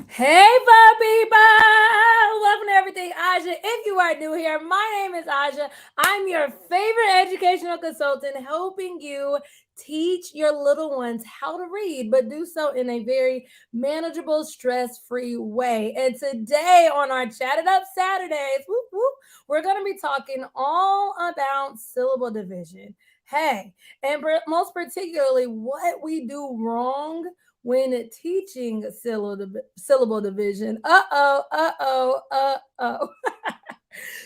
Hey, people! Welcome to Everything Aja. If you are new here, my name is Aja. I'm your favorite educational consultant, helping you teach your little ones how to read, but do so in a very manageable, stress free way. And today, on our Chatted Up Saturdays, whoop, whoop, we're going to be talking all about syllable division. Hey, and most particularly, what we do wrong when teaching syllable division. Uh oh.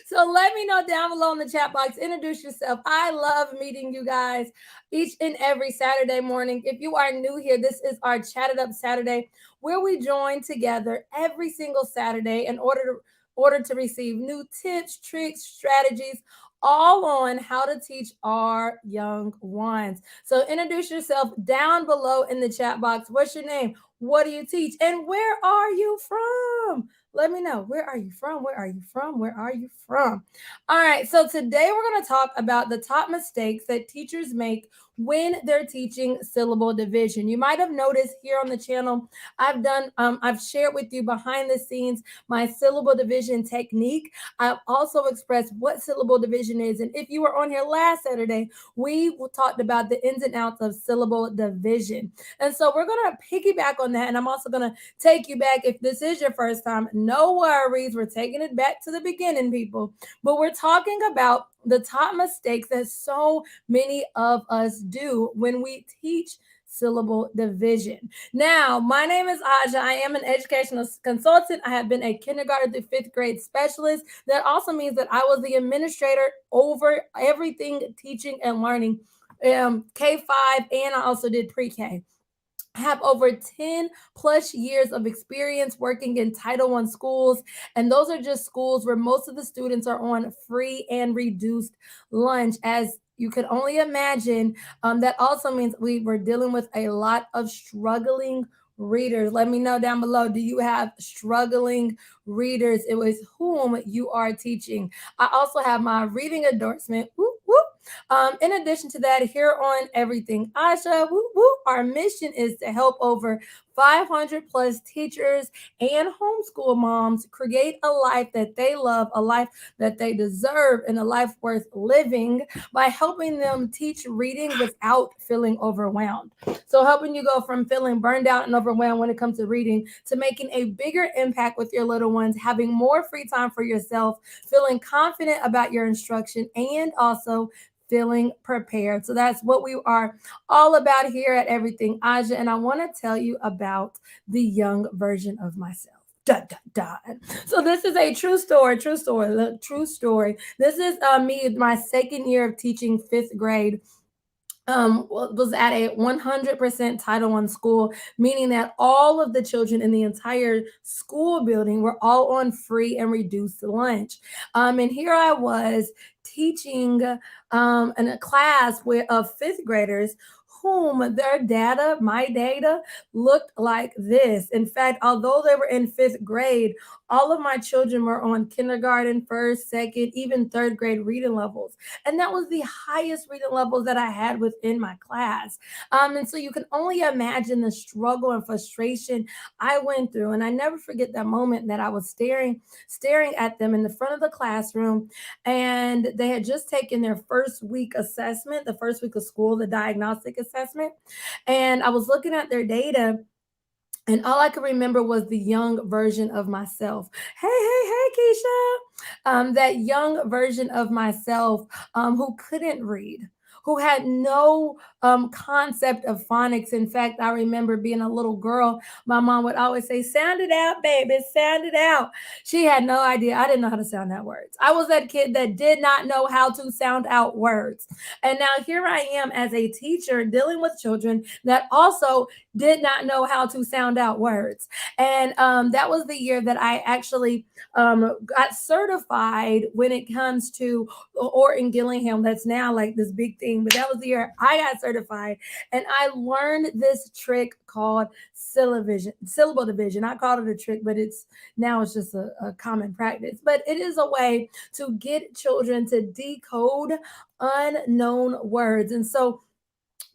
So let me know down below in the chat box. Introduce yourself. I love meeting you guys each and every Saturday morning. If you are new here, this is our Chatted Up Saturday where we join together every single Saturday in order to receive new tips, tricks, strategies, all on how to teach our young ones. So introduce yourself down below in the chat box. What's your name? What do you teach? And where are you from? Let me know. Where are you from? Where are you from? Where are you from? All right. So today we're going to talk about the top mistakes that teachers make when they're teaching syllable division. You might have noticed here on the channel, I've shared with you behind the scenes my syllable division technique. I've also expressed what syllable division is. And if you were on here last Saturday, we talked about the ins and outs of syllable division. And so we're going to piggyback on that. And I'm also going to take you back. If this is your first time, no worries. We're taking it back to the beginning, people. But we're talking about the top mistakes that so many of us do when we teach syllable division. Now, my name is Aja. I am an educational consultant. I have been a kindergarten through fifth grade specialist. That also means that I was the administrator over everything teaching and learning, K-5, and I also did pre-K. Have over 10 plus years of experience working in Title I schools. And those are just schools where most of the students are on free and reduced lunch. As you could only imagine, that also means we were dealing with a lot of struggling readers. Let me know down below. Do you have struggling readers? It was whom you are teaching. I also have my reading endorsement. Whoop, whoop. In addition to that, here on Everything Asha, woo, woo, our mission is to help over 500 plus teachers and homeschool moms create a life that they love, a life that they deserve, and a life worth living by helping them teach reading without feeling overwhelmed. So, helping you go from feeling burned out and overwhelmed when it comes to reading to making a bigger impact with your little ones, having more free time for yourself, feeling confident about your instruction, and also feeling prepared. So that's what we are all about here at Everything Aja. And I want to tell you about the young version of myself. Dun, dun, dun. So this is a true story. This is me, my second year of teaching fifth grade, was at a 100% Title I school, meaning that all of the children in the entire school building were all on free and reduced lunch. And here I was teaching in a class of fifth graders whom their data, my data, looked like this. In fact, although they were in fifth grade, all of my children were on kindergarten, first, second, even third grade reading levels. And that was the highest reading levels that I had within my class. And so you can only imagine the struggle and frustration I went through. And I never forget that moment that I was staring at them in the front of the classroom, and they had just taken their first week assessment, the first week of school, the diagnostic assessment. And I was looking at their data, and all I could remember was the young version of myself. Hey, Keisha. That young version of myself, who couldn't read, who had no concept of phonics. In fact, I remember being a little girl, my mom would always say, "Sound it out, baby, sound it out." She had no idea. I didn't know how to sound out words. I was that kid that did not know how to sound out words. And now here I am as a teacher dealing with children that also did not know how to sound out words. And that was the year that I actually got certified when it comes to Orton Gillingham. That's now like this big thing, but that was the year I got certified. And I learned this trick called syllable division. I called it a trick, but it's just a common practice. But it is a way to get children to decode unknown words. And so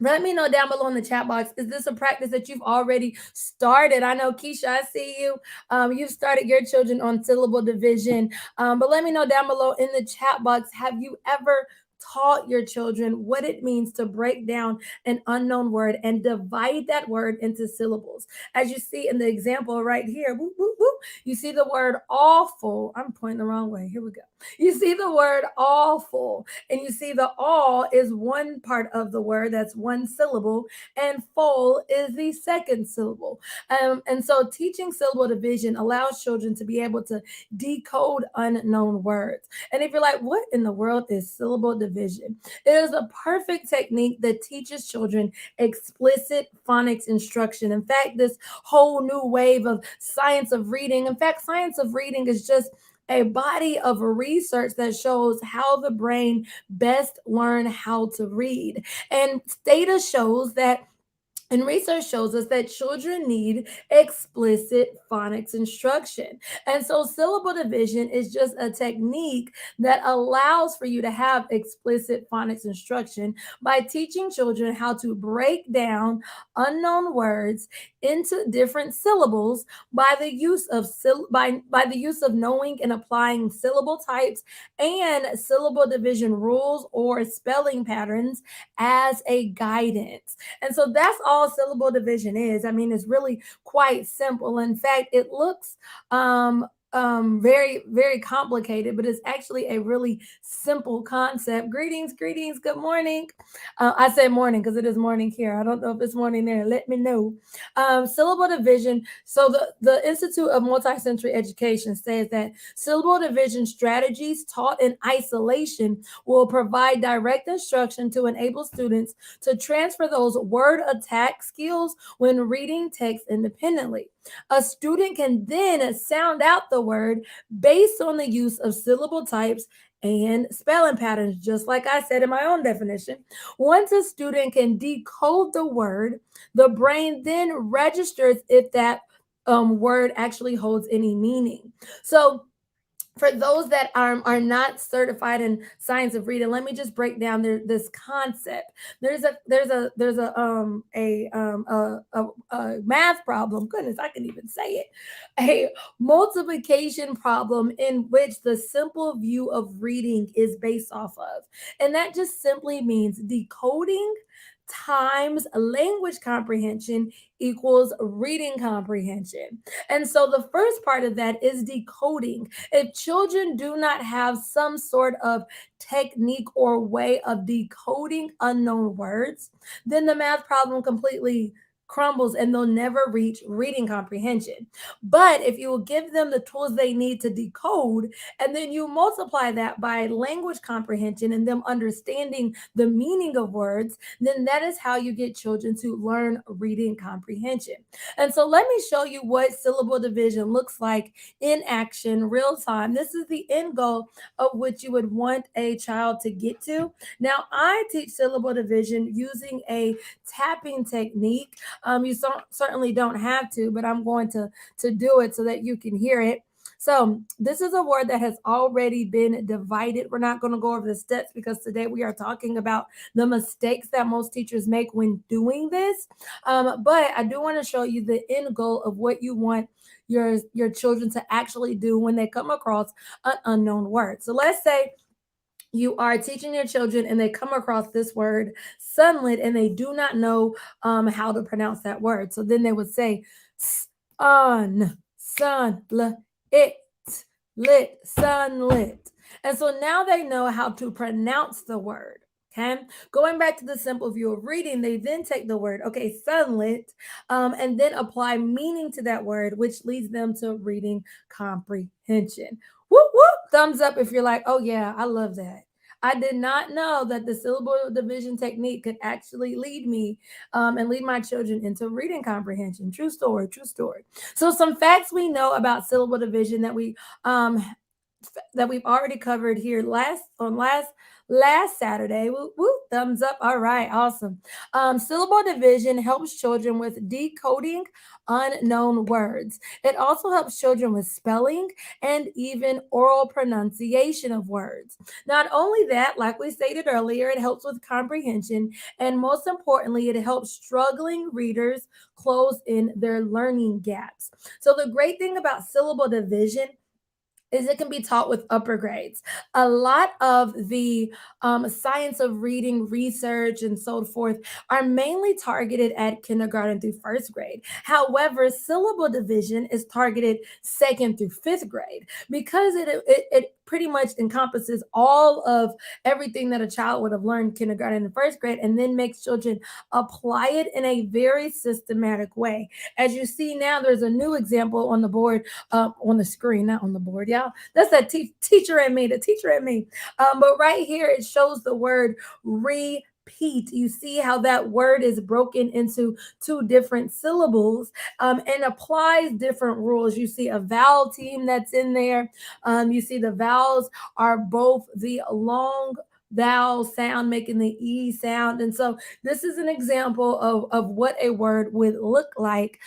Let me know down below in the chat box. Is this a practice that you've already started? I know, Keisha, I see you. You've started your children on syllable division. But let me know down below in the chat box. Have you ever taught your children what it means to break down an unknown word and divide that word into syllables? As you see in the example right here, whoop, whoop, whoop, you see the word awful. I'm pointing the wrong way. Here we go. You see the word awful, and you see the all is one part of the word, that's one syllable, and full is the second syllable. And so teaching syllable division allows children to be able to decode unknown words. And if you're like, what in the world is syllable division? It is a perfect technique that teaches children explicit phonics instruction. In fact, this whole new wave of science of reading, in fact, science of reading is just a body of research that shows how the brain best learn how to read. And data shows that and research shows us that children need explicit phonics instruction. And so syllable division is just a technique that allows for you to have explicit phonics instruction by teaching children how to break down unknown words into different syllables by the use of by the use of knowing and applying syllable types and syllable division rules or spelling patterns as a guidance. And so that's all syllable division is. I mean, it's really quite simple. In fact, it looks very, very complicated, but it's actually a really simple concept. Greetings, greetings, good morning. I say morning because it is morning here. I don't know if it's morning there. Let me know. Syllable division. So the Institute of Multisensory Education says that syllable division strategies taught in isolation will provide direct instruction to enable students to transfer those word attack skills when reading text independently. A student can then sound out the word based on the use of syllable types and spelling patterns, just like I said in my own definition. Once a student can decode the word, the brain then registers if that word actually holds any meaning. So for those that are not certified in science of reading, let me just break down this concept. There's a math problem. Goodness, I can even say it. A multiplication problem in which the simple view of reading is based off of, and that just simply means decoding times language comprehension equals reading comprehension. And so the first part of that is decoding. If children do not have some sort of technique or way of decoding unknown words, then the math problem completely crumbles and they'll never reach reading comprehension. But if you will give them the tools they need to decode, and then you multiply that by language comprehension and them understanding the meaning of words, then that is how you get children to learn reading comprehension. And so let me show you what syllable division looks like in action, real time. This is the end goal of which you would want a child to get to. Now, I teach syllable division using a tapping technique. You certainly don't have to, but I'm going to do it so that you can hear it. So this is a word that has already been divided. We're not going to go over the steps because today we are talking about the mistakes that most teachers make when doing this. But I do want to show you the end goal of what you want your children to actually do when they come across an unknown word. So let's say you are teaching your children and they come across this word sunlit and they do not know how to pronounce that word. So then they would say sunlit, lit, sunlit. And so now they know how to pronounce the word. Okay, going back to the simple view of reading, they then take the word, okay, sunlit, and then apply meaning to that word, which leads them to reading comprehension. Whoop, whoop. Thumbs up if you're like, oh, yeah, I love that. I did not know that the syllable division technique could actually lead me and lead my children into reading comprehension. True story, true story. So some facts we know about syllable division that we've already covered here last last Saturday. Woo, woo, thumbs up. All right, awesome. Syllable division helps children with decoding unknown words. It also helps children with spelling and even oral pronunciation of words. Not only that, like we stated earlier, it helps with comprehension, and most importantly, it helps struggling readers close in their learning gaps. So, the great thing about syllable division is it can be taught with upper grades. A lot of the science of reading research and so forth are mainly targeted at kindergarten through first grade. However, syllable division is targeted second through fifth grade because it pretty much encompasses all of everything that a child would have learned kindergarten and first grade, and then makes children apply it in a very systematic way. As you see now, there's a new example on the board, on the screen, not on the board, y'all. That's that teacher in me, the teacher in me. But right here, it shows the word repeat. You see how that word is broken into two different syllables, and applies different rules. You see a vowel team that's in there. You see the vowels are both the long vowel sound making the E sound. And so this is an example of what a word would look like,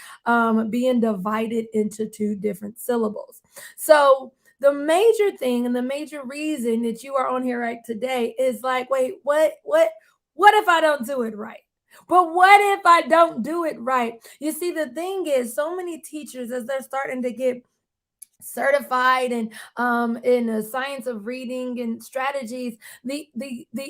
being divided into two different syllables. So the major thing and the major reason that you are on here right today is like, wait, what if I don't do it right? But what if I don't do it right? You see, the thing is, so many teachers, as they're starting to get certified and in the science of reading and strategies, the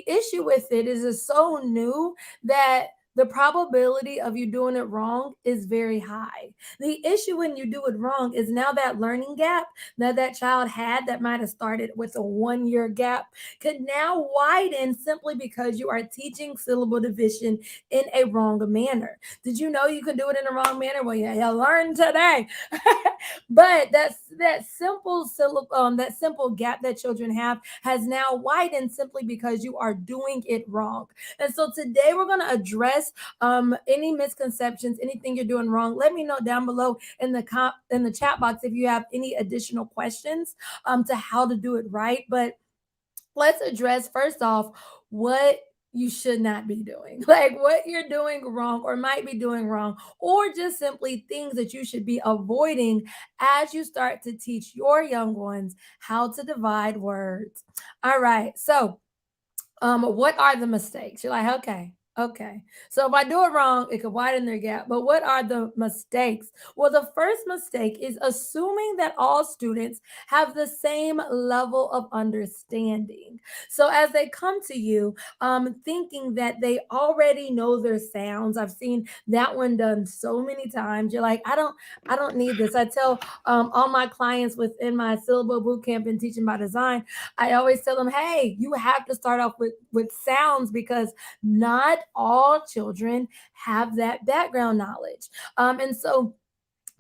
issue with it is it's so new that the probability of you doing it wrong is very high. The issue when you do it wrong is now that learning gap that child had, that might have started with a 1 year gap, could now widen simply because you are teaching syllable division in a wrong manner. Did you know you can do it in a wrong manner? Well, yeah, you learned today. But that simple gap that children have has now widened simply because you are doing it wrong. And so today we're going to address any misconceptions, anything you're doing wrong. Let me know down below in the chat box if you have any additional questions to how to do it right. But let's address first off what you should not be doing, like what you're doing wrong or might be doing wrong, or just simply things that you should be avoiding as you start to teach your young ones how to divide words. All right. So, what are the mistakes? You're like, okay. So if I do it wrong, it could widen their gap. But what are the mistakes? Well, the first mistake is assuming that all students have the same level of understanding. So as they come to you, thinking that they already know their sounds. I've seen that one done so many times. You're like, I don't need this. I tell all my clients within my syllable bootcamp and teaching by design, I always tell them, hey, you have to start off with sounds because not all children have that background knowledge. And so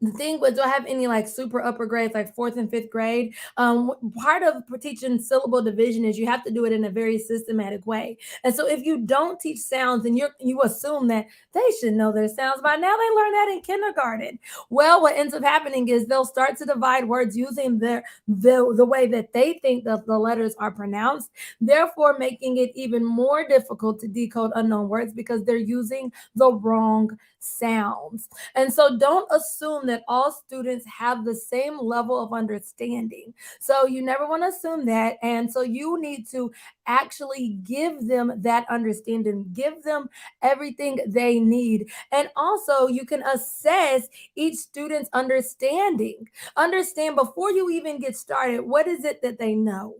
the thing was, do I have any like super upper grades, like fourth and fifth grade? Part of teaching syllable division is you have to do it in a very systematic way. And so if you don't teach sounds and you assume that they should know their sounds by now, they learn that in kindergarten. Well, what ends up happening is they'll start to divide words using the way that they think that the letters are pronounced, therefore making it even more difficult to decode unknown words because they're using the wrong sounds. And so don't assume that all students have the same level of understanding. So you never want to assume that. And so you need to actually give them that understanding, give them everything they need. And also, you can assess each student's understanding. Understand before you even get started, what is it that they know?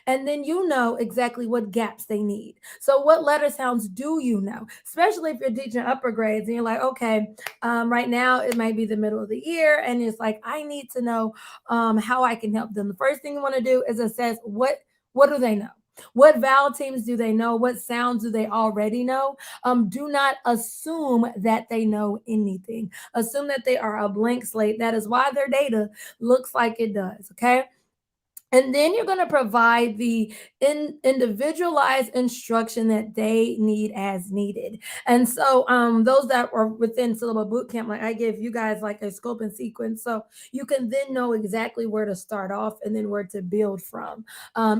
And then you know exactly what gaps they need. So, what letter sounds do you know? Especially if you're teaching upper grades and you're like, okay, right now it might be the middle of the year, and it's like I need to know how I can help them. The first thing you want to do is assess what do they know. What vowel teams do they know? What sounds do they already know? Do not assume that they know anything. Assume that they are a blank slate. That is why their data looks like it does. Okay. And then you're going to provide the individualized instruction that they need as needed. And so those that are within syllable bootcamp, like I give you guys like a scope and sequence, so you can then know exactly where to start off and then where to build from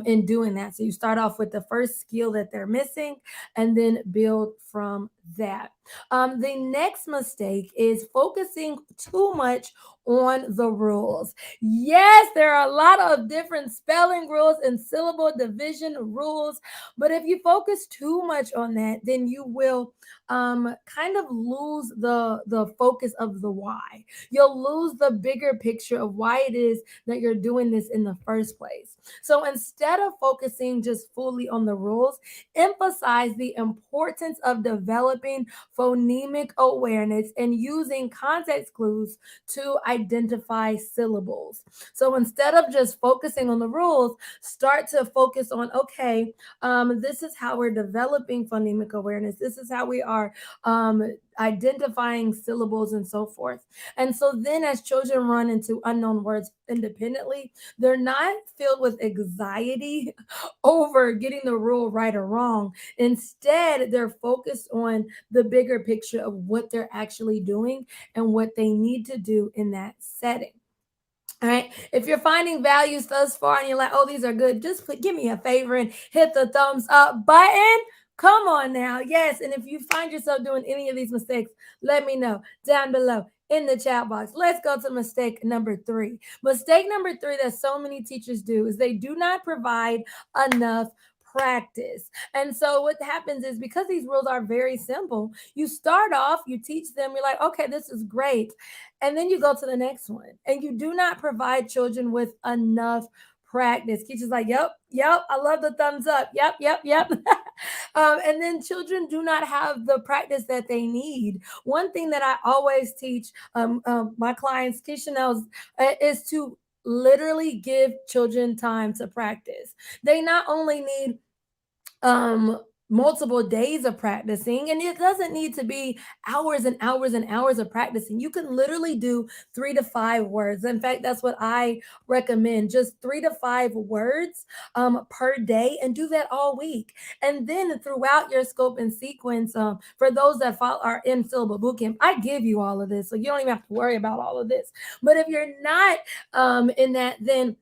in doing that. So you start off with the first skill that they're missing and then build from that. The next mistake is focusing too much on the rules. Yes, there are a lot of different spelling rules and syllable division rules, but if you focus too much on that, then you will kind of lose the focus of the why. You'll lose the bigger picture of why it is that you're doing this in the first place. So instead of focusing just fully on the rules, emphasize the importance of developing phonemic awareness and using context clues to identify syllables. So instead of just focusing on the rules, start to focus on, okay, this is how we're developing phonemic awareness. This is how we are identifying syllables and so forth. And so then as children run into unknown words independently, they're not filled with anxiety over getting the rule right or wrong. Instead, they're focused on the bigger picture of what they're actually doing and what they need to do in that setting. All right. If you're finding values thus far and you're like, oh, these are good, just give me a favor and hit the thumbs up button. Come on now. Yes. And if you find yourself doing any of these mistakes, let me know down below in the chat box. Let's go to mistake number 3. Mistake number 3 that so many teachers do is they do not provide enough practice. And so what happens is, because these rules are very simple, you start off, you teach them, you're like, okay, this is great. And then you go to the next one and you do not provide children with enough practice. Teachers like, yep, I love the thumbs up. Yep. And then children do not have the practice that they need. One thing that I always teach my clients, Keisha knows, is to literally give children time to practice. They not only need um multiple days of practicing, and it doesn't need to be hours and hours and hours of practicing. You can literally do 3 to 5 words. In fact, that's what I recommend, just 3 to 5 words per day, and do that all week. And then throughout your scope and sequence, for those that are in syllable bootcamp, I give you all of this, so you don't even have to worry about all of this. But if you're not in that, then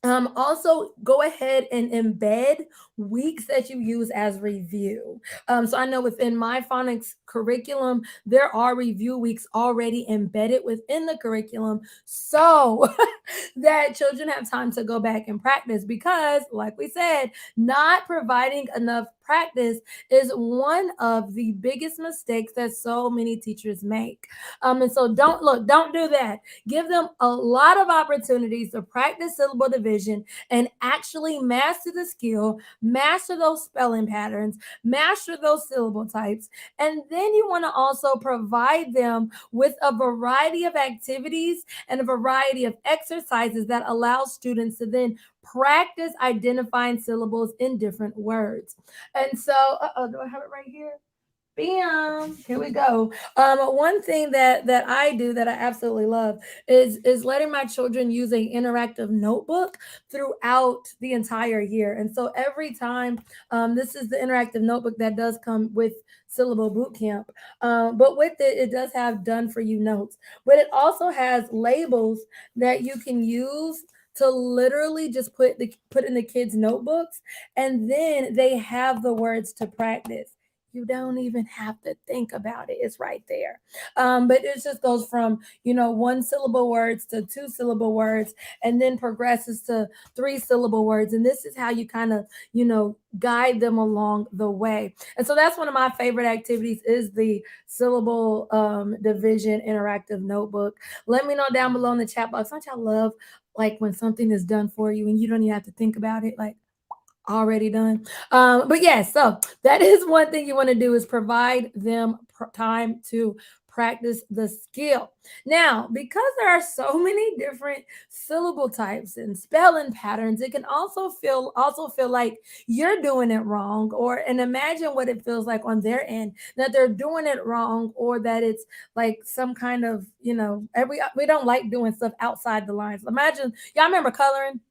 also go ahead and embed weeks that you use as review. So I know within my phonics curriculum, there are review weeks already embedded within the curriculum, so that children have time to go back and practice. Because, like we said, not providing enough practice is one of the biggest mistakes that so many teachers make. And so don't do that. Give them a lot of opportunities to practice syllable division and actually master the skill, master those spelling patterns, master those syllable types. And then you want to also provide them with a variety of activities and a variety of exercises that allow students to then practice identifying syllables in different words. And so, do I have it right here? Bam! Here we go. One thing that I do that I absolutely love is letting my children use an interactive notebook throughout the entire year. And so every time, this is the interactive notebook that does come with Syllable Bootcamp. But with it, it does have done for you notes, but it also has labels that you can use to literally just put in the kids' notebooks, and then they have the words to practice. You don't even have to think about it. It's right there. But it just goes from, 1 syllable words to 2 syllable words, and then progresses to 3 syllable words. And this is how you kind of, guide them along the way. And so that's one of my favorite activities, is the syllable division interactive notebook. Let me know down below in the chat box. Don't y'all love like when something is done for you and you don't even have to think about it? Like, already done. But yes, so that is one thing you want to do, is provide them time to practice the skill. Now, because there are so many different syllable types and spelling patterns, it can also feel like you're doing it wrong, and imagine what it feels like on their end, that they're doing it wrong, or that it's like some kind of, we don't like doing stuff outside the lines. Imagine, y'all remember coloring?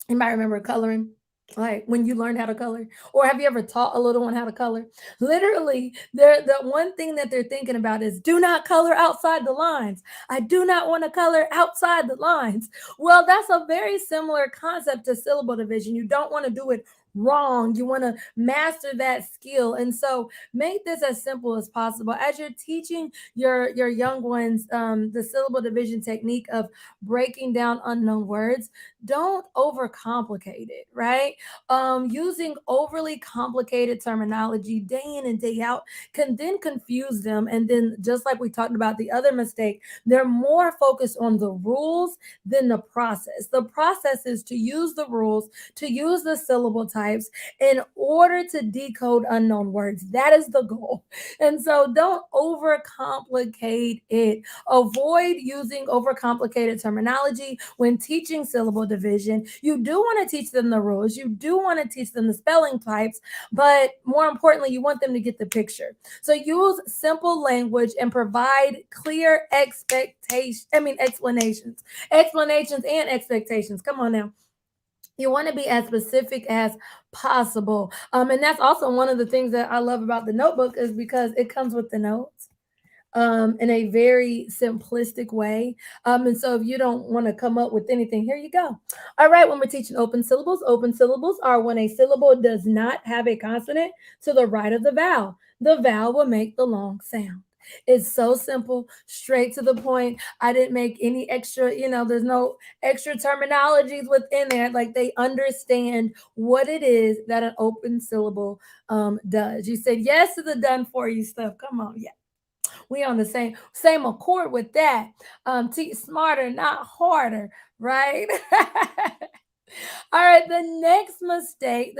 You might remember coloring, like when you learned how to color, or have you ever taught a little one how to color? Literally, the one thing that they're thinking about is do not color outside the lines. I do not want to color outside the lines. Well, that's a very similar concept to syllable division. You don't want to do it wrong. You want to master that skill. And so make this as simple as possible as you're teaching your young ones the syllable division technique of breaking down unknown words. Don't overcomplicate it, right? Using overly complicated terminology day in and day out can then confuse them. And then, just like we talked about the other mistake, they're more focused on the rules than the process. The process is to use the rules, to use the syllable types in order to decode unknown words. That is the goal. And so, don't overcomplicate it. Avoid using overcomplicated terminology when teaching syllable division. You do want to teach them the rules, you do want to teach them the spelling types, but more importantly, you want them to get the picture. So use simple language and provide clear explanations and expectations. Come on now. You want to be as specific as possible. And that's also one of the things that I love about the notebook is because it comes with the notes in a very simplistic way. And so if you don't want to come up with anything, here you go. All right, when we're teaching open syllables are when a syllable does not have a consonant to the right of the vowel. The vowel will make the long sound. It's so simple, straight to the point. I didn't make any extra, there's no extra terminologies within there. Like they understand what it is that an open syllable does. You said yes to the done for you stuff. Come on, yeah, we on the same accord with that. Teach smarter, not harder, right? All right, the next mistake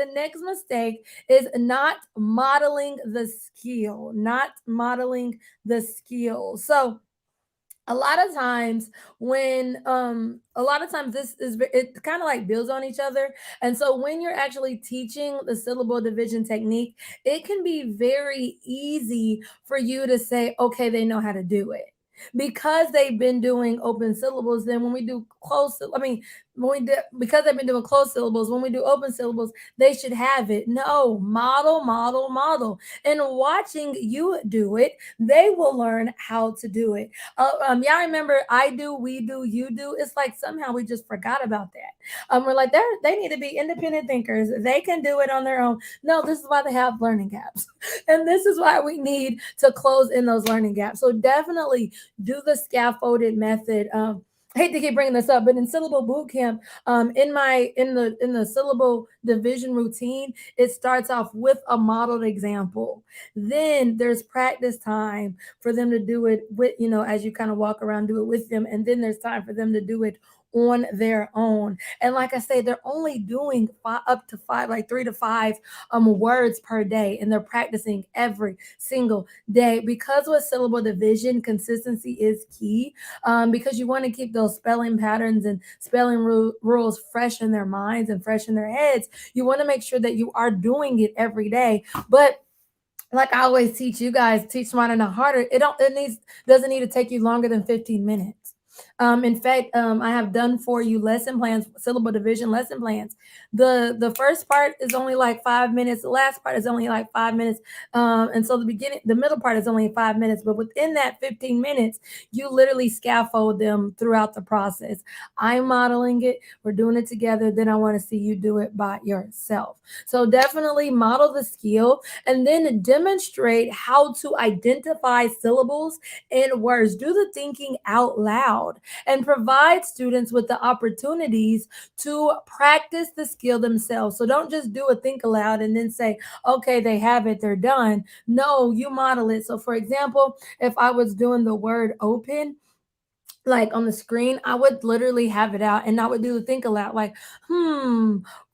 is not modeling the skill, not modeling the skill. So a lot of times when a lot of times this is it kind of like builds on each other. And so when you're actually teaching the syllable division technique, it can be very easy for you to say, okay, they know how to do it because they've been doing open syllables. Then when we do because they've been doing closed syllables, when we do open syllables, they should have it. No, model, model, model. And watching you do it, they will learn how to do it. Y'all remember I do, we do, you do. It's like somehow we just forgot about that. We're like they need to be independent thinkers. They can do it on their own. No, this is why they have learning gaps, and this is why we need to close in those learning gaps. So definitely do the scaffolded method. I hate to keep bringing this up, but in syllable boot camp, in the syllable division routine, it starts off with a modeled example. Then there's practice time for them to do it with, as you kind of walk around, do it with them, and then there's time for them to do it on their own. And like I say, they're only doing up to five, like 3 to 5 words per day, and they're practicing every single day. Because with syllable division, consistency is key, because you want to keep those spelling patterns and spelling rules fresh in their minds and fresh in their heads. You want to make sure that you are doing it every day. But like I always teach you guys, teach smarter, not harder. It doesn't need to take you longer than 15 minutes. In fact, I have done for you lesson plans, syllable division lesson plans. The first part is only like 5 minutes. The last part is only like 5 minutes. And so the middle part is only 5 minutes. But within that 15 minutes, you literally scaffold them throughout the process. I'm modeling it. We're doing it together. Then I want to see you do it by yourself. So definitely model the skill and then demonstrate how to identify syllables and words. Do the thinking out loud and provide students with the opportunities to practice the skill themselves. So don't just do a think aloud and then say, okay, they have it, they're done. No, you model it. So, for example, if I was doing the word open, like on the screen, I would literally have it out and I would do the think aloud, like,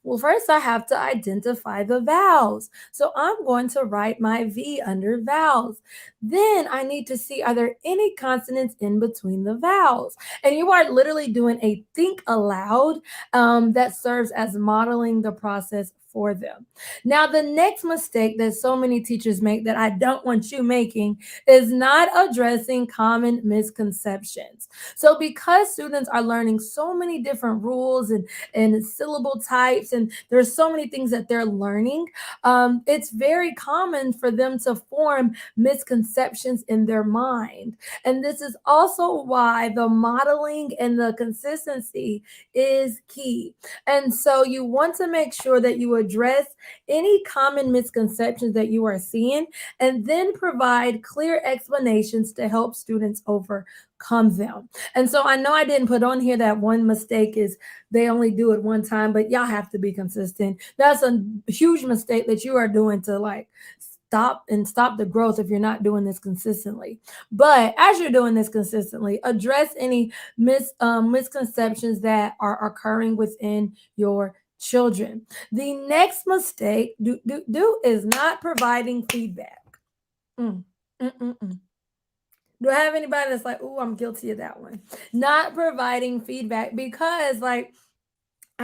Well, first I have to identify the vowels. So I'm going to write my V under vowels. Then I need to see, are there any consonants in between the vowels? And you are literally doing a think aloud that serves as modeling the process for them. Now, the next mistake that so many teachers make that I don't want you making is not addressing common misconceptions. So, because students are learning so many different rules and syllable types, and there's so many things that they're learning, it's very common for them to form misconceptions in their mind. And this is also why the modeling and the consistency is key. And so you want to make sure that you address any common misconceptions that you are seeing and then provide clear explanations to help students overcome them. And so I know I didn't put on here that one mistake is they only do it one time, but y'all have to be consistent. That's a huge mistake that you are doing to like stop the growth if you're not doing this consistently. But as you're doing this consistently, address any misconceptions that are occurring within your children. The next mistake do is not providing feedback. Mm, mm, mm, mm. Do I have anybody that's like, oh, I'm guilty of that one? Not providing feedback because, like,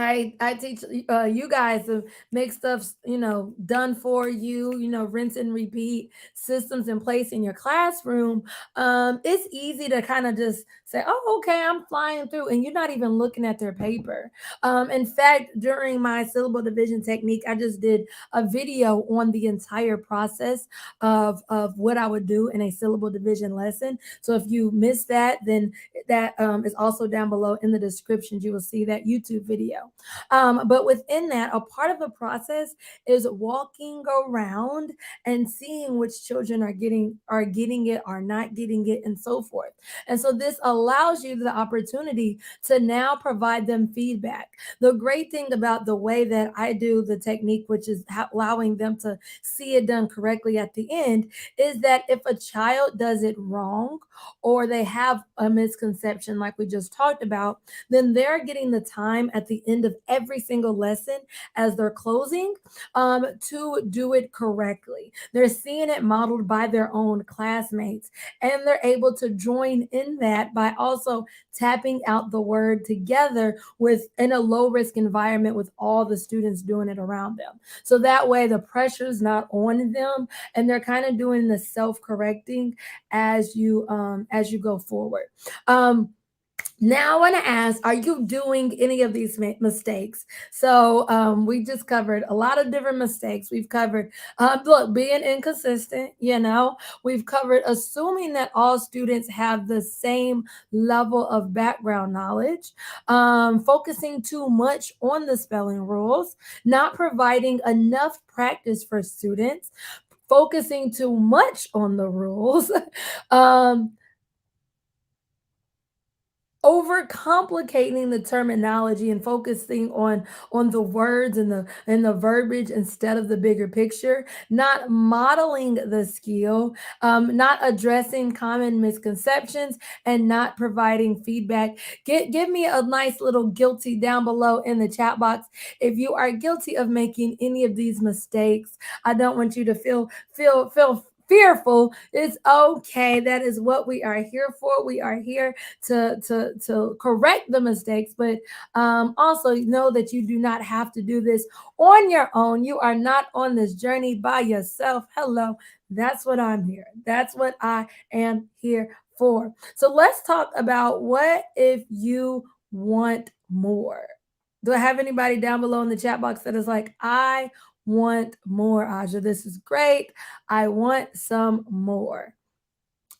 I teach you guys to make stuff, done for you, rinse and repeat systems in place in your classroom. It's easy to kind of just say, oh, okay, I'm flying through, and you're not even looking at their paper. In fact, during my syllable division technique, I just did a video on the entire process of what I would do in a syllable division lesson. So if you missed that, then that is also down below in the descriptions. You will see that YouTube video. But within that, a part of the process is walking around and seeing which children are getting it, are not getting it, and so forth. And so this allows you the opportunity to now provide them feedback. The great thing about the way that I do the technique, which is allowing them to see it done correctly at the end, is that if a child does it wrong or they have a misconception like we just talked about, then they're getting the time at the end of every single lesson as they're closing to do it correctly. They're seeing it modeled by their own classmates, and they're able to join in that by also tapping out the word together with in a low risk environment with all the students doing it around them. So that way the pressure's not on them, and they're kind of doing the self-correcting as you go forward. Now I want to ask, are you doing any of these mistakes? So we just covered a lot of different mistakes. We've covered, look, being inconsistent, we've covered assuming that all students have the same level of background knowledge, focusing too much on the spelling rules, not providing enough practice for students, focusing too much on the rules, um, overcomplicating the terminology and focusing on the words and the verbiage instead of the bigger picture, not modeling the skill, not addressing common misconceptions, and not providing feedback. Give me a nice little guilty down below in the chat box if you are guilty of making any of these mistakes. I don't want you to feel fearful. It's okay. That is what we are here for. We are here to correct the mistakes, but also know that you do not have to do this on your own. You are not on this journey by yourself. Hello, that's what I'm here. That's what I am here for. So let's talk about what if you want more. Do I have anybody down below in the chat box that is like, I want more, Aja? This is great. I want some more.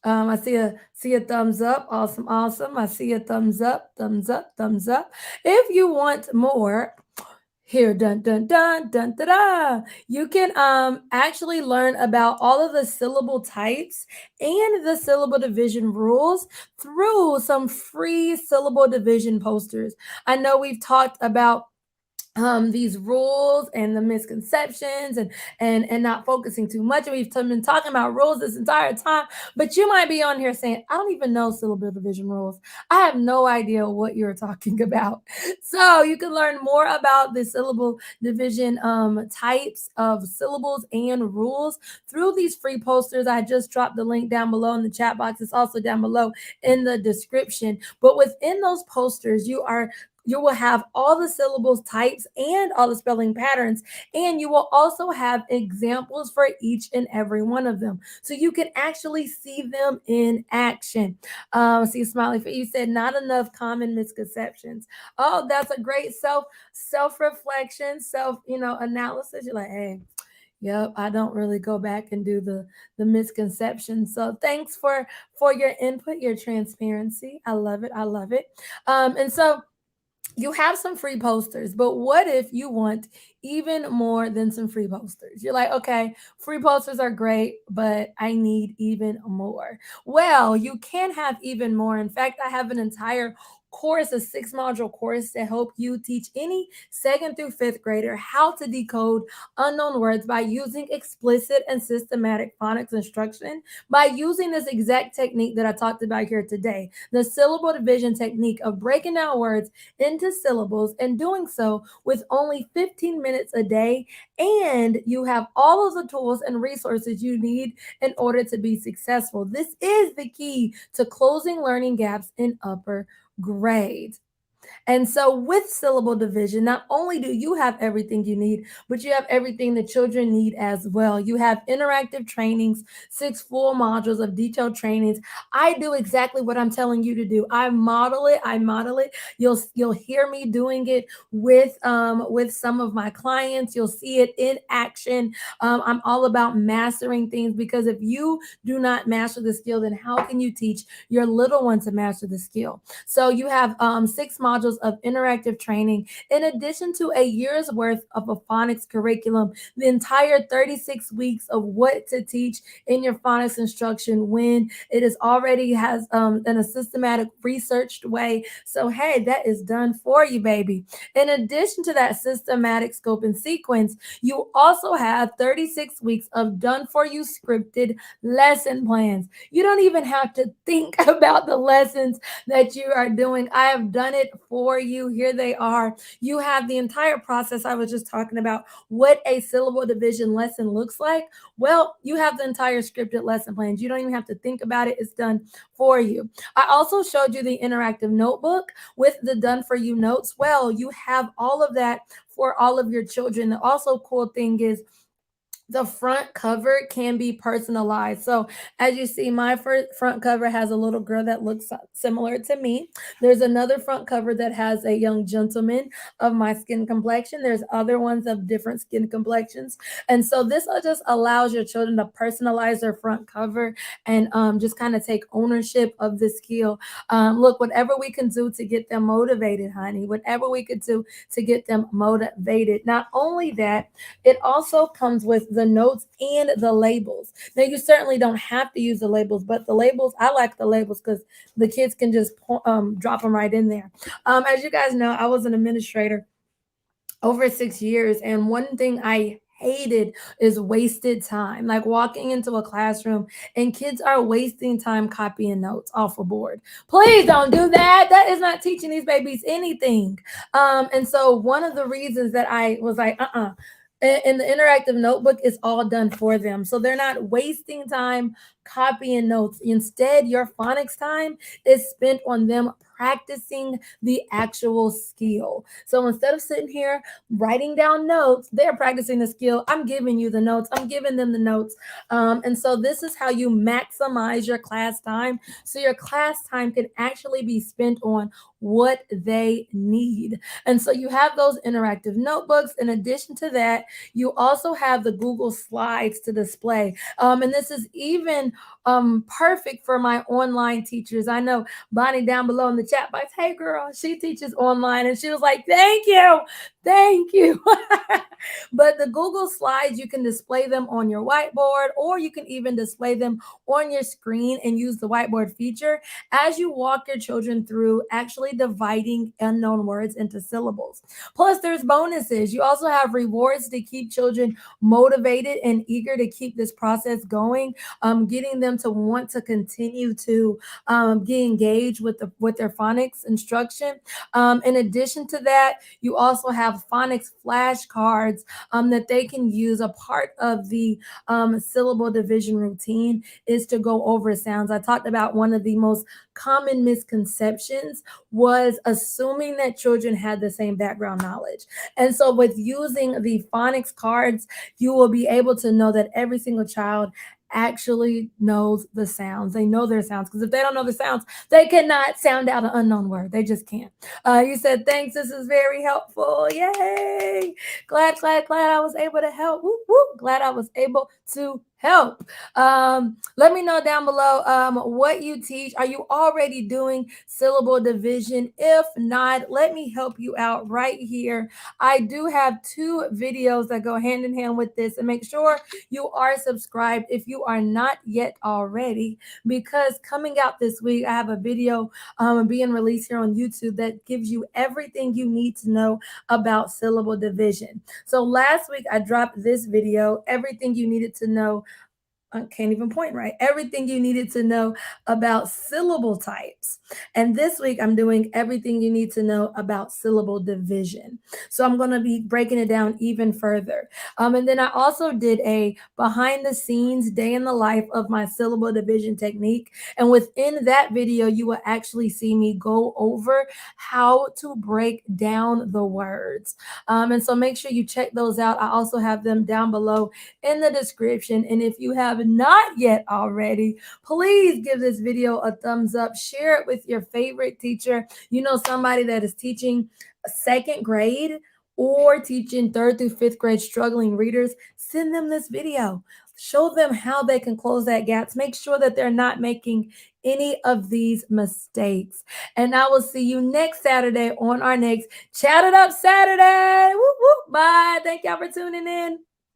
I see a thumbs up. Awesome, awesome. I see a thumbs up, thumbs up, thumbs up. If you want more, here, dun dun dun dun da da. You can actually learn about all of the syllable types and the syllable division rules through some free syllable division posters. I know we've talked about these rules and the misconceptions and not focusing too much. And we've been talking about rules this entire time, but you might be on here saying, I don't even know syllable division rules. I have no idea what you're talking about. So you can learn more about the syllable division types of syllables and rules through these free posters. I just dropped the link down below in the chat box. It's also down below in the description. But within those posters, you will have all the syllables types and all the spelling patterns, and you will also have examples for each and every one of them, so you can actually see them in action. See, smiley face, you said not enough common misconceptions. Oh, that's a great self reflection, self analysis. You're like, hey, yep, I don't really go back and do the misconceptions. So thanks for your input, your transparency. I love it. I love it. And so you have some free posters, but what if you want even more than some free posters? You're like, okay, free posters are great, but I need even more. Well, you can have even more. In fact, I have an entire course, a 6 module course to help you teach any second through fifth grader how to decode unknown words by using explicit and systematic phonics instruction, by using this exact technique that I talked about here today, the syllable division technique of breaking down words into syllables and doing so with only 15 minutes a day. And you have all of the tools and resources you need in order to be successful. This is the key to closing learning gaps in upper grades. And so, with syllable division, not only do you have everything you need, but you have everything the children need as well. You have interactive trainings, 6 full modules of detailed trainings. I do exactly what I'm telling you to do. I model it. I model it. You'll hear me doing it with some of my clients. You'll see it in action. I'm all about mastering things, because if you do not master the skill, then how can you teach your little one to master the skill? So you have 6 modules of interactive training, in addition to a year's worth of a phonics curriculum, the entire 36 weeks of what to teach in your phonics instruction when it is already has in a systematic, researched way. So, hey, that is done for you, baby. In addition to that systematic scope and sequence, you also have 36 weeks of done for you scripted lesson plans. You don't even have to think about the lessons that you are doing. I have done it for you. Here they are. You have the entire process I was just talking about, what a syllable division lesson looks like. Well, you have the entire scripted lesson plans. You don't even have to think about it. It's done for you. I also showed you the interactive notebook with the done for you notes. Well, you have all of that for all of your children. The also cool thing is the front cover can be personalized. So as you see, my first front cover has a little girl that looks similar to me. There's another front cover that has a young gentleman of my skin complexion. There's other ones of different skin complexions. And so this just allows your children to personalize their front cover and just kind of take ownership of the skill. Look, whatever we can do to get them motivated, honey, whatever we could do to get them motivated. Not only that, it also comes with the notes and the labels. Now, you certainly don't have to use the labels, but the labels, I like the labels because the kids can just drop them right in there. As you guys know, I was an administrator over 6 years, and one thing I hated is wasted time, like walking into a classroom and kids are wasting time copying notes off a board. Please don't do that. That is not teaching these babies anything. And so one of the reasons that I was like, in the interactive notebook, is all done for them, so they're not wasting time copying notes. Instead, your phonics time is spent on them practicing the actual skill. So instead of sitting here writing down notes, they're practicing the skill. I'm giving you the notes, I'm giving them the notes. And so this is how you maximize your class time, so your class time can actually be spent on what they need. And so you have those interactive notebooks. In addition to that, you also have the Google Slides to display. And this is even perfect for my online teachers. I know Bonnie down below in the chat box, hey girl, she teaches online, and she was like, thank you, thank you. But the Google Slides, you can display them on your whiteboard, or you can even display them on your screen and use the whiteboard feature as you walk your children through actually actually dividing unknown words into syllables. Plus, there's bonuses. You also have rewards to keep children motivated and eager to keep this process going, getting them to want to continue to get engaged with their phonics instruction. In addition to that, you also have phonics flashcards that they can use. A part of the syllable division routine is to go over sounds. I talked about one of the most common misconceptions was assuming that children had the same background knowledge. And so, with using the phonics cards, you will be able to know that every single child actually knows the sounds. They know their sounds, because if they don't know the sounds, they cannot sound out an unknown word. They just can't. You said, thanks. This is very helpful. Yay. Glad I was able to help. Whoop, whoop. Glad I was able to help. Let me know down below what you teach. Are you already doing syllable division? If not, let me help you out right here. I do have 2 videos that go hand in hand with this, and make sure you are subscribed if you are not yet already, because coming out this week, I have a video being released here on YouTube that gives you everything you need to know about syllable division. So last week I dropped this video, everything you needed to know. I can't even point right. Everything you needed to know about syllable types. And this week I'm doing everything you need to know about syllable division. So I'm going to be breaking it down even further. And then I also did a behind the scenes day in the life of my syllable division technique. And within that video, you will actually see me go over how to break down the words. And so make sure you check those out. I also have them down below in the description. And if you have not yet already, please give this video a thumbs up. Share it with your favorite teacher. You know, somebody that is teaching 2nd grade or teaching 3rd through 5th grade struggling readers. Send them this video. Show them how they can close that gap. Make sure that they're not making any of these mistakes. And I will see you next Saturday on our next Chat It Up Saturday. Whoop, whoop. Bye. Thank y'all for tuning in.